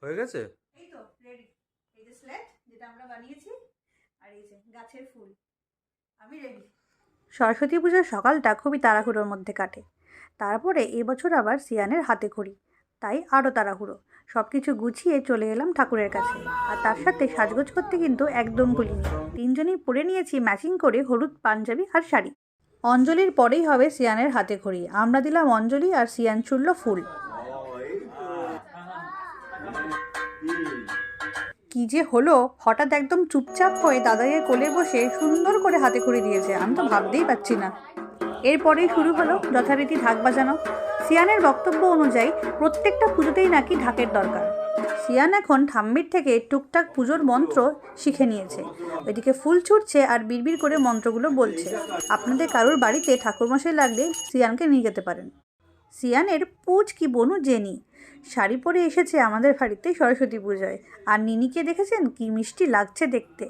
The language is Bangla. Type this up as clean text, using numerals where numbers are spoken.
হয়ে গেছে? এই তো রেডি। এই যে স্লেট যেটা আমরা বানিয়েছি, আর এই যে গাছের ফুল, আমি রেডি। সরস্বতী পূজার সকালটা খুবই তাড়াহুড়োর মধ্যে কাটে। তারপরে এবছর আবার সিয়ানের হাতে খড়ি, তাই আরও তাড়াহুড়ো। সব কিছু গুছিয়ে চলে এলাম ঠাকুরের কাছে। আর তার সাথে সাজগোজ করতে কিন্তু একদম ভুলিনি। তিনজনেই পরে নিয়েছি ম্যাচিং করে হলুদ পাঞ্জাবি আর শাড়ি। অঞ্জলির পরেই হবে সিয়ানের হাতে খড়ি। আমরা দিলাম অঞ্জলি আর সিয়ান ছুড়ল ফুল। কি যে হলো, হঠাৎ একদম চুপচাপ হয়ে দাদাইয়ের কোলে বসে সুন্দর করে হাতে খড়ি দিয়েছে, আমি তো ভাবতেই পারছি না। এরপরেই শুরু হলো যথারীতি ঢাক বাজানো। সিয়ানের বক্তব্য অনুযায়ী প্রত্যেকটা পুজোতেই নাকি ঢাকের দরকার। সিয়ান এখন ঠাম্মির থেকে টুকটাক পুজোর মন্ত্র শিখে নিয়েছে। ওইদিকে ফুল ছুটছে আর বিড়বিড় করে মন্ত্রগুলো বলছে। আপনাদের কারোর বাড়িতে ঠাকুরমশাই লাগলে সিয়ানকে নিয়ে যেতে পারেন। সিয়ানের পুজ কি বনু জেনি শাড়ি পরে এসেছে আমাদের বাড়িতে সরস্বতী পূজায়। আর নিনিকে দেখেছেন কি মিষ্টি লাগছে দেখতে।